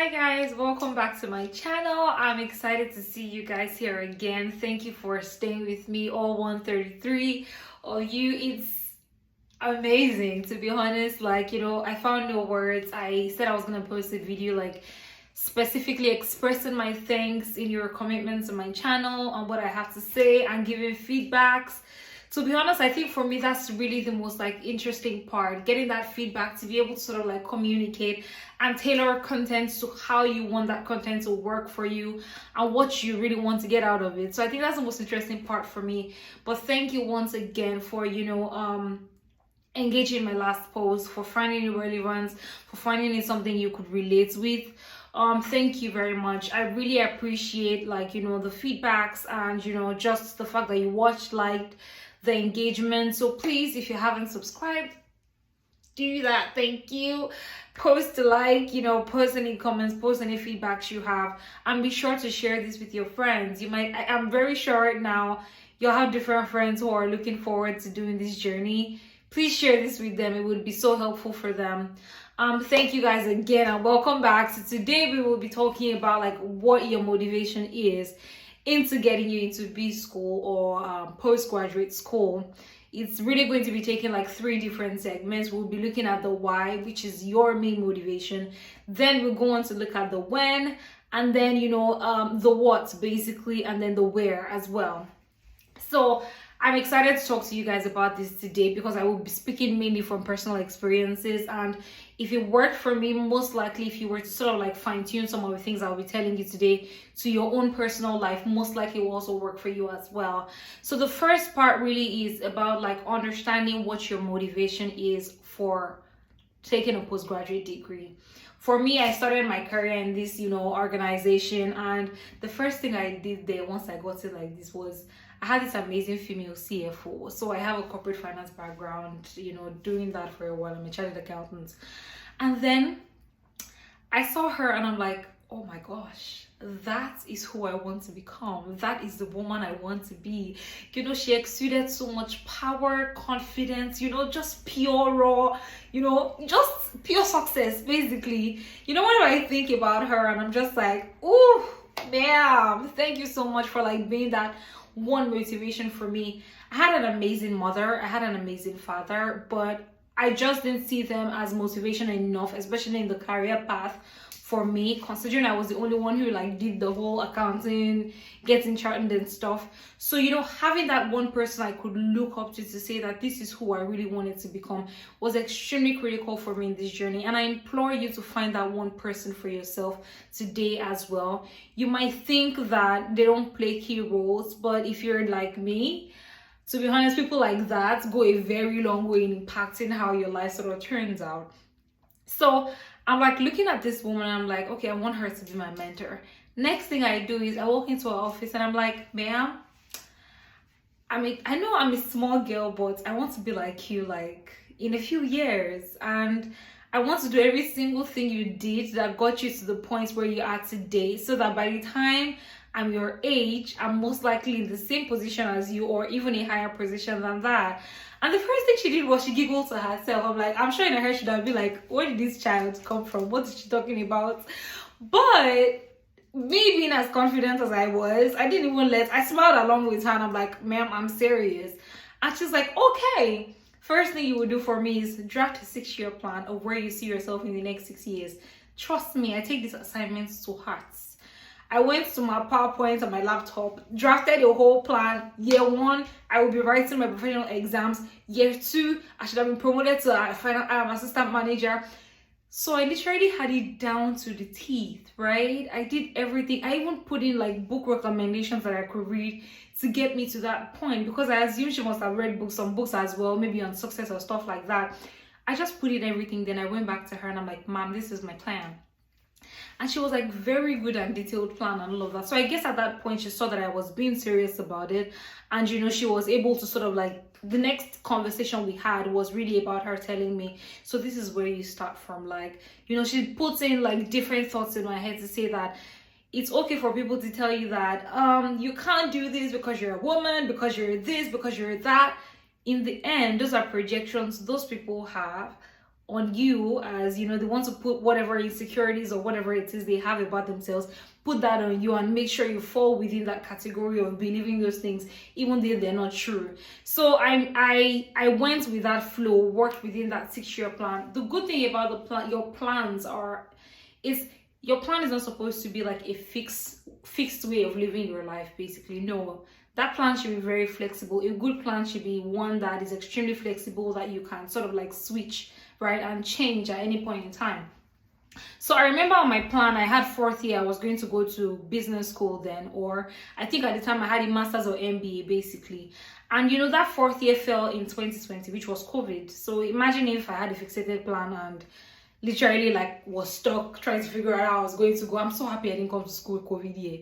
Hi guys, welcome back to my channel. I'm excited to see you guys here again. Thank you for staying with me, all 133 of you. It's amazing, to be honest. I found no words. I said I was gonna post a video specifically expressing my thanks in your commitments to my channel and what I have to say and giving feedbacks. To be honest, I think for me that's really the most interesting part, getting that feedback to be able to sort of communicate and tailor content to how you want that content to work for you and what you really want to get out of it. So I think that's the most interesting part for me. But thank you once again for engaging in my last post, for finding it relevant, for finding it something you could relate with. Thank you very much. I really appreciate the feedbacks and just the fact that you watched, liked the engagement. So please, if you haven't subscribed, do that. Thank you. Post a like, post any comments, post any feedbacks you have, and be sure to share this with your friends. I'm very sure right now you'll have different friends who are looking forward to doing this journey. Please share this with them. It would be so helpful for them. Thank you guys again and welcome back. So today we will be talking about what your motivation is into getting you into B school or postgraduate school. It's really going to be taking 3 different segments. We'll be looking at the why, which is your main motivation. Then we'll go on to look at the when, and then the what basically, and then the where as well. So I'm excited to talk to you guys about this today because I will be speaking mainly from personal experiences, and if it worked for me, most likely if you were to sort of fine-tune some of the things I'll be telling you today to your own personal life, most likely it will also work for you as well. So the first part really is about understanding what your motivation is for taking a postgraduate degree. For me, I started my career in this organization, and the first thing I did there once I got it like this was I had this amazing female CFO. So I have a corporate finance background, doing that for a while. I'm a chartered accountant. And then I saw her and I'm like, oh my gosh, that is who I want to become. That is the woman I want to be. She exuded so much power, confidence, just pure raw, just pure success, basically. When I think about her and I'm just like, oh, ma'am, thank you so much for being that one motivation for me. I had an amazing mother, I had an amazing father, but I just didn't see them as motivation enough, especially in the career path for me, considering I was the only one who did the whole accounting, getting chartered and stuff. So having that one person I could look up to say that this is who I really wanted to become was extremely critical for me in this journey. And I implore you to find that one person for yourself today as well. You might think that they don't play key roles, but if you're like me, to be honest, people like that go a very long way in impacting how your life sort of turns out. So I'm looking at this woman and I'm like, okay, I want her to be my mentor. Next thing I do is I walk into her office and I'm like, ma'am, I know I'm a small girl, but I want to be like you in a few years, and I want to do every single thing you did that got you to the point where you are today, so that by the time I'm your age, I'm most likely in the same position as you or even a higher position than that. And the first thing she did was she giggled to herself. I'm like, I'm sure in her head she'd have been like, where did this child come from? What is she talking about? But me being as confident as I was, I smiled along with her and I'm like, ma'am, I'm serious. And she's like, okay. First thing you will do for me is draft a 6-year plan of where you see yourself in the next 6 years. Trust me, I take these assignments to heart. I went to my PowerPoint on my laptop, drafted a whole plan. Year 1, I will be writing my professional exams. Year 2, I should have been promoted to a assistant manager. So I literally had it down to the teeth, right? I did everything. I even put in book recommendations that I could read to get me to that point, because I assume she must have read some books as well, maybe on success or stuff like that. I just put in everything. Then I went back to her and I'm like, ma'am, this is my plan. And she was very good and detailed plan and all of that. So I guess at that point she saw that I was being serious about it, and she was able to sort of the next conversation we had was really about her telling me, so this is where you start from. She puts in different thoughts in my head to say that it's okay for people to tell you that you can't do this because you're a woman, because you're this, because you're that. In the end, those are projections those people have on you, as you know, they want to put whatever insecurities or whatever it is they have about themselves, put that on you and make sure you fall within that category of believing those things even though they're not true. So I went with that flow, worked within that 6-year plan. The good thing about the plan, your plans are, is your plan is not supposed to be like a fixed way of living your life, basically. No, that plan should be very flexible. A good plan should be one that is extremely flexible, that you can sort of like switch, right, and change at any point in time. So I remember on my plan, I had 4th year, I was going to go to business school then, or I think at the time I had a master's or MBA basically. And you know, that 4th year fell in 2020, which was COVID. So imagine if I had a fixated plan and literally like was stuck trying to figure out how I was going to go. I'm so happy I didn't come to school COVID year.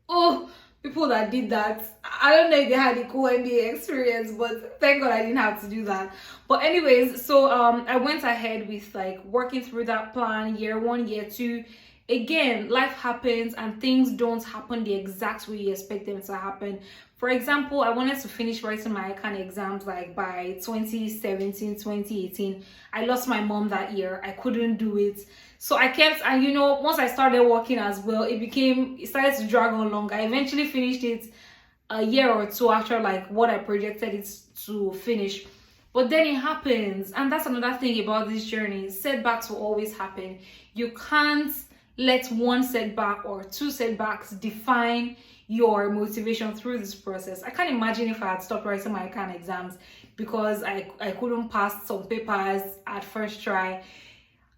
Oh, people that did that, I don't know if they had a cool MBA experience, but thank God I didn't have to do that. But anyways, so I went ahead with like working through that plan, year 1, year 2. Again, life happens and things don't happen the exact way you expect them to happen. For example, I wanted to finish writing my econ exams like by 2017, 2018. I lost my mom that year. I couldn't do it. So I kept, and you know, once I started working as well, it started to drag on longer. I eventually finished it a year or 2 after like what I projected it to finish. But then it happens. And that's another thing about this journey. Setbacks will always happen. You can't let one setback or 2 setbacks define your motivation through this process. I can't imagine if I had stopped writing my econ exams because I couldn't pass some papers at first try.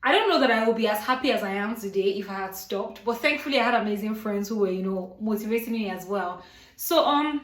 I don't know that I would be as happy as I am today if I had stopped, but thankfully I had amazing friends who were, you know, motivating me as well. So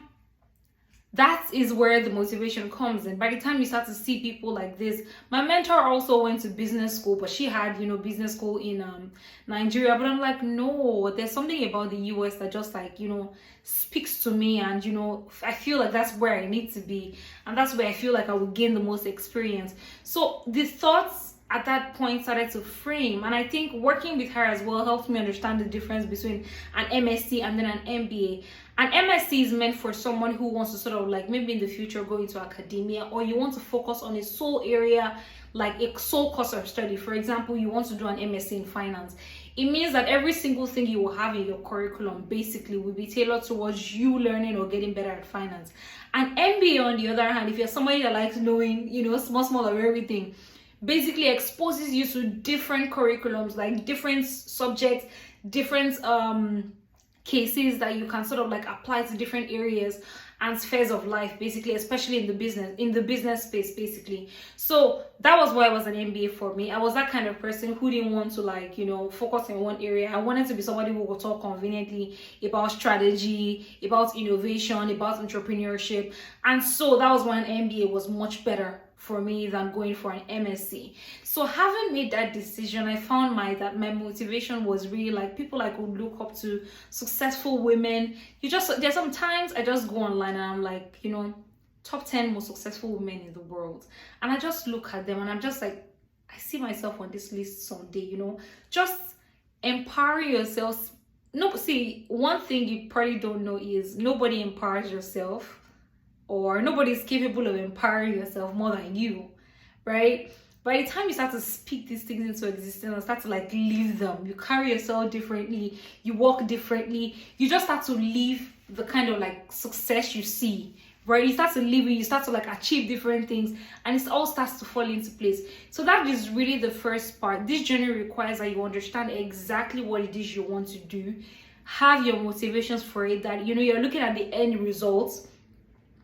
that is where the motivation comes in. By the time you start to see people like this, my mentor also went to business school, but she had, you know, business school in Nigeria. But I'm like, no, there's something about the US that just like, you know, speaks to me, and you know, I feel like that's where I need to be, and that's where I feel like I will gain the most experience. So the thoughts at that point started to frame, and I think working with her as well helped me understand the difference between an MSc and then an MBA. An MSc is meant for someone who wants to sort of like maybe in the future go into academia, or you want to focus on a sole area, like a sole course of study. For example, you want to do an MSc in finance. It means that every single thing you will have in your curriculum basically will be tailored towards you learning or getting better at finance. An MBA, on the other hand, if you're somebody that likes knowing, you know, small of everything, basically exposes you to different curriculums, like different subjects, different cases that you can sort of like apply to different areas and spheres of life, basically, especially in the business space, basically. So that was why it was an MBA for me. I was that kind of person who didn't want to like, you know, focus in one area. I wanted to be somebody who would talk conveniently about strategy, about innovation, about entrepreneurship. And so that was why an MBA was much better for me than going for an MSc. So having made that decision, I found that my motivation was really like people I could look up to, successful women. There's sometimes I just go online and I'm like, you know, top 10 most successful women in the world, and I just look at them and I'm just like, I see myself on this list someday, you know. Just empower yourself. No, see, one thing you probably don't know is nobody empowers yourself, or nobody is capable of empowering yourself more than you, right? By the time you start to speak these things into existence and start to like live them, you carry yourself differently, you walk differently, you just start to live the kind of like success you see, right? You start to live it, you start to like achieve different things, and it all starts to fall into place. So that is really the first part. This journey requires that you understand exactly what it is you want to do, have your motivations for it, that, you know, you're looking at the end results.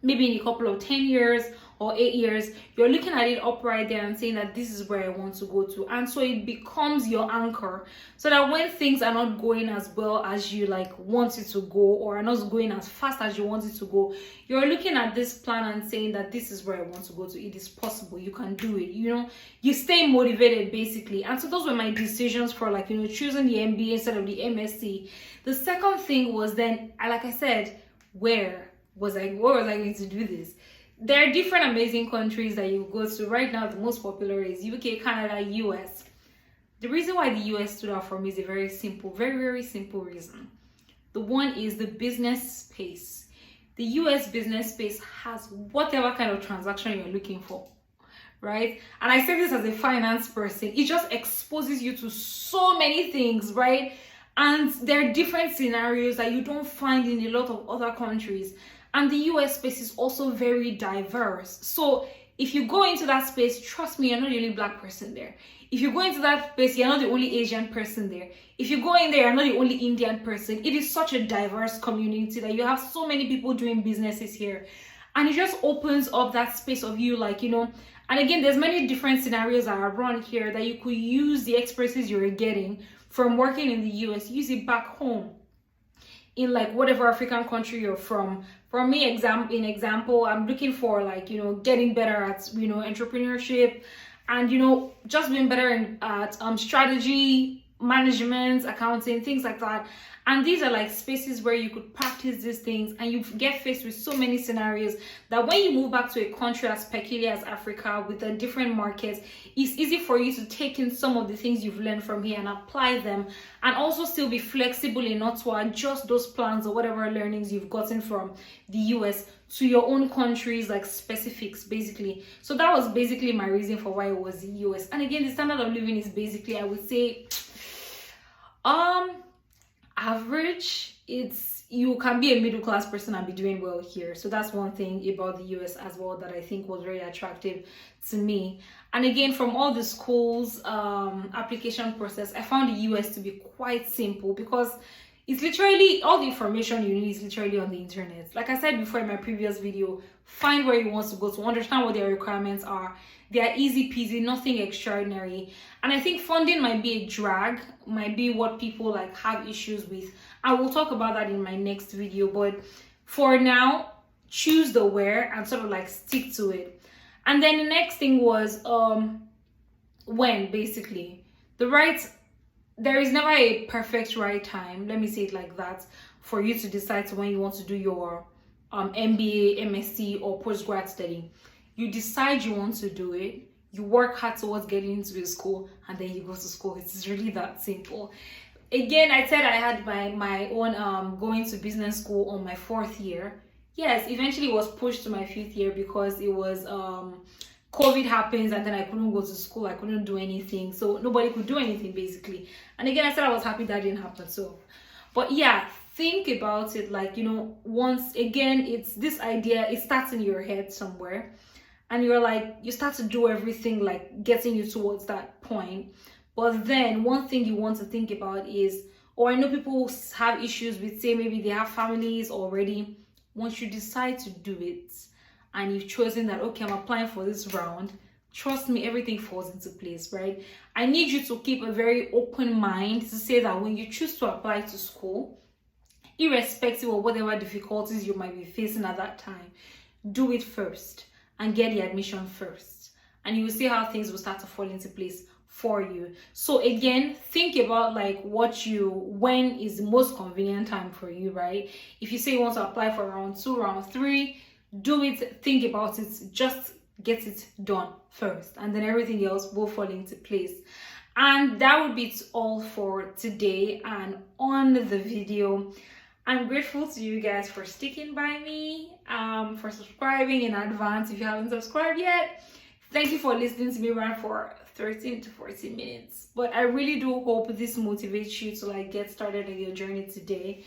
Maybe in a couple of 10 years or 8 years, you're looking at it up right there and saying that this is where I want to go to. And so it becomes your anchor, so that when things are not going as well as you like want it to go, or are not going as fast as you want it to go, you're looking at this plan and saying that this is where I want to go to. It is possible. You can do it. You know, you stay motivated basically. And so those were my decisions for like, you know, choosing the MBA instead of the MSc. The second thing was then, like I said, where was I going to do this? There are different amazing countries that you go to. Right now, the most popular is UK, Canada, US. The reason why the US stood out for me is a very simple, very simple reason. The one is the business space. The US business space has whatever kind of transaction you're looking for, right? And I say this as a finance person, it just exposes you to so many things, right? And there are different scenarios that you don't find in a lot of other countries. And the US space is also very diverse. So if you go into that space, trust me, you're not the only black person there. If you go into that space, you're not the only Asian person there. If you go in there, you're not the only Indian person. It is such a diverse community that you have so many people doing businesses here. And it just opens up that space of you, like, and again, there's many different scenarios that are run here that you could use the expertise you're getting from working in the US, use it back home in like whatever African country you're from. For me, example, I'm looking for like, getting better at, entrepreneurship and, just being better at strategy, management, accounting, things like that. And these are like spaces where you could practice these things, and you get faced with so many scenarios that when you move back to a country as peculiar as Africa with a different markets, it's easy for you to take in some of the things you've learned from here and apply them, and also still be flexible enough to adjust those plans or whatever learnings you've gotten from the US to your own country's like specifics, basically. So that was basically my reason for why it was the US. And again, the standard of living is basically, I would say, average. You can be a middle class person and be doing well here. So that's one thing about the US as well that I think was very attractive to me. And again, from all the schools application process, I found the US to be quite simple, because it's literally all the information you need is literally on the internet. Like I said before in my previous video, find where you want to go to understand what their requirements are. They are easy peasy, nothing extraordinary. And I think funding might be a drag, might be what people like have issues with. I will talk about that in my next video, but for now, choose the where and sort of like stick to it. And then the next thing was when, basically. There is never a perfect right time, let me say it like that, for you to decide when you want to do your MBA, MSc, or postgrad study. You decide you want to do it, you work hard towards getting into the school, and then you go to school. It's really that simple. Again, I said I had my own going to business school on my 4th year. Yes, eventually it was pushed to my 5th year because it was COVID happens, and then I couldn't go to school, I couldn't do anything, so nobody could do anything basically. And again, I said I was happy that didn't happen. So, but yeah, think about it like, once again, it's this idea, it starts in your head somewhere, and you're like, you start to do everything like getting you towards that point. But then one thing you want to think about is, or I know people have issues with, say maybe they have families already. Once you decide to do it and you've chosen that, okay, I'm applying for this round, trust me, everything falls into place, right? I need you to keep a very open mind to say that when you choose to apply to school, irrespective of whatever difficulties you might be facing at that time, do it first and get the admission first, and you will see how things will start to fall into place for you. So again, think about like when is the most convenient time for you, right? If you say you want to apply for round 2, round 3, do it, think about it, just get it done first, and then everything else will fall into place. And that would be all for today and on the video. I'm grateful to you guys for sticking by me, for subscribing in advance if you haven't subscribed yet. Thank you for listening to me run for 13 to 14 minutes. But I really do hope this motivates you to like get started on your journey today.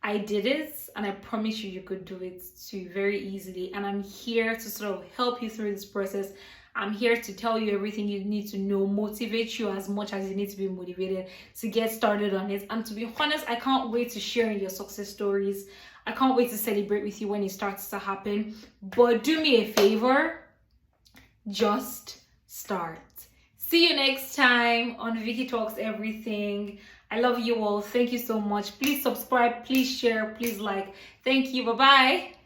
I did it, and I promise you could do it too very easily. And I'm here to sort of help you through this process. I'm here to tell you everything you need to know, motivate you as much as you need to be motivated to get started on it. And to be honest, I can't wait to share your success stories. I can't wait to celebrate with you when it starts to happen. But do me a favor, just start. See you next time on Vicky Talks Everything. I love you all. Thank you so much. Please subscribe, please share, please like. Thank you. Bye-bye.